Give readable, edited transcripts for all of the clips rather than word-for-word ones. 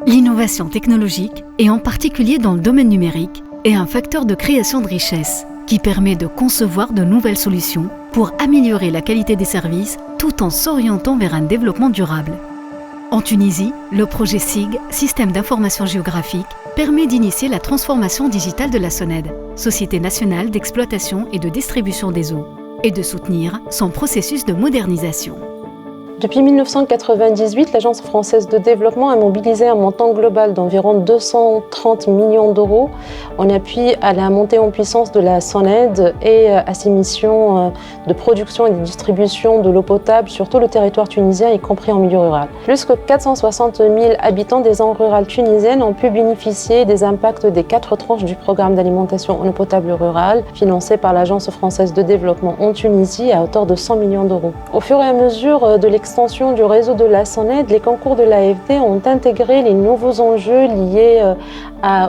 L'innovation technologique, et en particulier dans le domaine numérique, est un facteur de création de richesse qui permet de concevoir de nouvelles solutions pour améliorer la qualité des services tout en s'orientant vers un développement durable. En Tunisie, le projet SIG, Système d'information géographique, permet d'initier la transformation digitale de la SONED, Société nationale d'exploitation et de distribution des eaux, et de soutenir son processus de modernisation. Depuis 1998, l'Agence française de développement a mobilisé un montant global d'environ 230 millions d'euros en appui à la montée en puissance de la SONED et à ses missions de production et de distribution de l'eau potable sur tout le territoire tunisien, y compris en milieu rural. Plus que 460 000 habitants des zones rurales tunisiennes ont pu bénéficier des impacts des 4 tranches du programme d'alimentation en eau potable rurale financé par l'Agence française de développement en Tunisie à hauteur de 100 millions d'euros. Au fur et à mesure de l'extension du réseau de la SONED, les concours de l'AFD ont intégré les nouveaux enjeux liés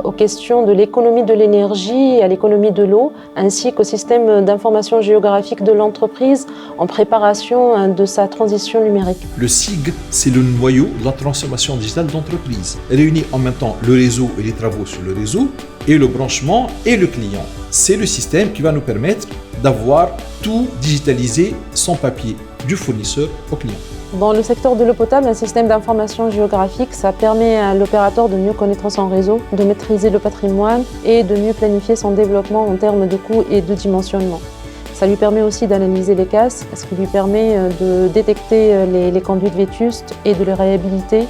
aux questions de l'économie de l'énergie et à l'économie de l'eau, ainsi qu'au système d'information géographique de l'entreprise en préparation de sa transition numérique. Le SIG, c'est le noyau de la transformation digitale d'entreprise. Elle réunit en même temps le réseau et les travaux sur le réseau, et le branchement et le client. C'est le système qui va nous permettre d'avoir tout digitalisé sans papier, du fournisseur au client. Dans le secteur de l'eau potable, un système d'information géographique, ça permet à l'opérateur de mieux connaître son réseau, de maîtriser le patrimoine et de mieux planifier son développement en termes de coûts et de dimensionnement. Ça lui permet aussi d'analyser les casses, ce qui lui permet de détecter les conduites vétustes et de les réhabiliter,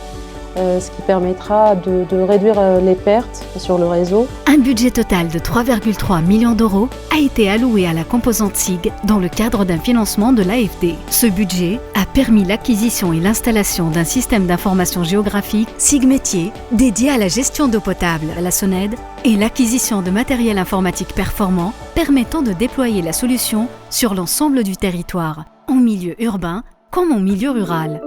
ce qui permettra de réduire les pertes sur le réseau. Un budget total de 3,3 millions d'euros a été alloué à la composante SIG dans le cadre d'un financement de l'AFD. Ce budget a permis l'acquisition et l'installation d'un système d'information géographique SIG Métier dédié à la gestion d'eau potable à la SONED et l'acquisition de matériel informatique performant permettant de déployer la solution sur l'ensemble du territoire, en milieu urbain comme en milieu rural.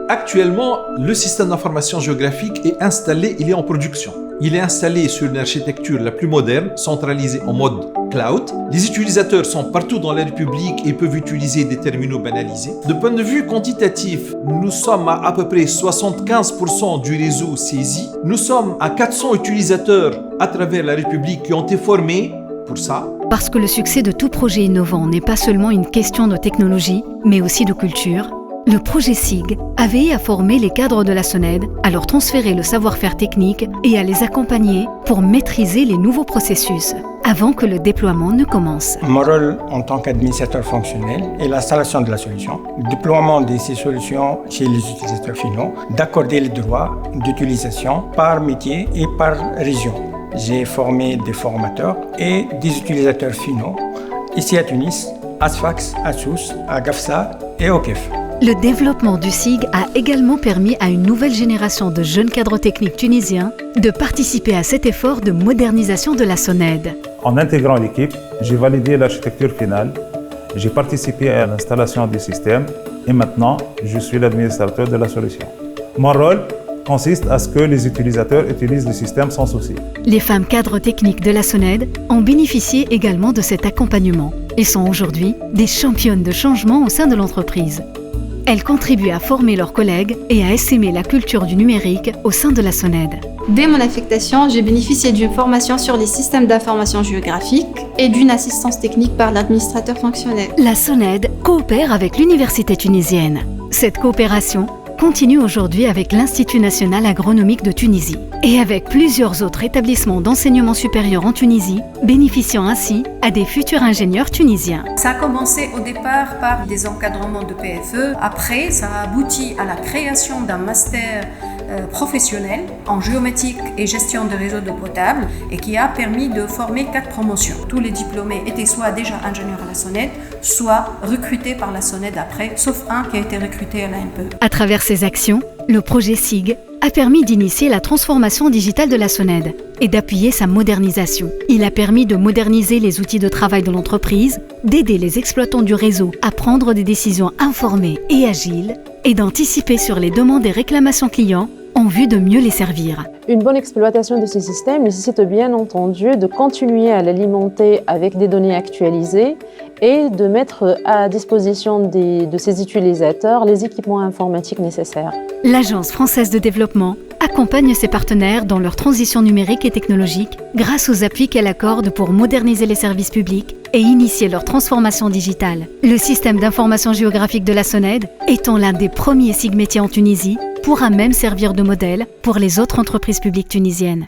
Actuellement, le système d'information géographique est installé, il est en production. Il est installé sur une architecture la plus moderne, centralisée en mode cloud. Les utilisateurs sont partout dans la République et peuvent utiliser des terminaux banalisés. De point de vue quantitatif, nous sommes à peu près 75% du réseau saisi. Nous sommes à 400 utilisateurs à travers la République qui ont été formés pour ça. Parce que le succès de tout projet innovant n'est pas seulement une question de technologie, mais aussi de culture, le projet SIG a veillé à former les cadres de la SONED, à leur transférer le savoir-faire technique et à les accompagner pour maîtriser les nouveaux processus avant que le déploiement ne commence. Mon rôle en tant qu'administrateur fonctionnel est l'installation de la solution, le déploiement de ces solutions chez les utilisateurs finaux, d'accorder les droits d'utilisation par métier et par région. J'ai formé des formateurs et des utilisateurs finaux ici à Tunis, à Sfax, à Sousse, à Gafsa et au KEF. Le développement du SIG a également permis à une nouvelle génération de jeunes cadres techniques tunisiens de participer à cet effort de modernisation de la SONED. En intégrant l'équipe, j'ai validé l'architecture finale, j'ai participé à l'installation du système et maintenant, je suis l'administrateur de la solution. Mon rôle consiste à ce que les utilisateurs utilisent le système sans souci. Les femmes cadres techniques de la SONED ont bénéficié également de cet accompagnement et sont aujourd'hui des championnes de changement au sein de l'entreprise. Elles contribuent à former leurs collègues et à essaimer la culture du numérique au sein de la SONED. Dès mon affectation, j'ai bénéficié d'une formation sur les systèmes d'information géographique et d'une assistance technique par l'administrateur fonctionnel. La SONED coopère avec l'université tunisienne. Cette coopération continue aujourd'hui avec l'Institut national agronomique de Tunisie et avec plusieurs autres établissements d'enseignement supérieur en Tunisie, bénéficiant ainsi à des futurs ingénieurs tunisiens. Ça a commencé au départ par des encadrements de PFE. Après, ça a abouti à la création d'un master professionnel en géométrie et gestion de réseaux d'eau potable et qui a permis de former 4 promotions. Tous les diplômés étaient soit déjà ingénieurs à la SONED, soit recrutés par la SONED après, sauf un qui a été recruté à l'ANPE. À travers ces actions, le projet SIG a permis d'initier la transformation digitale de la SONED et d'appuyer sa modernisation. Il a permis de moderniser les outils de travail de l'entreprise, d'aider les exploitants du réseau à prendre des décisions informées et agiles et d'anticiper sur les demandes et réclamations clients en vue de mieux les servir. Une bonne exploitation de ces systèmes nécessite bien entendu de continuer à l'alimenter avec des données actualisées et de mettre à disposition de ces utilisateurs les équipements informatiques nécessaires. L'Agence française de développement accompagne ses partenaires dans leur transition numérique et technologique grâce aux appuis qu'elle accorde pour moderniser les services publics et initier leur transformation digitale. Le système d'information géographique de la SONED, étant l'un des premiers SIG métiers en Tunisie, pourra même servir de modèle pour les autres entreprises publiques tunisiennes.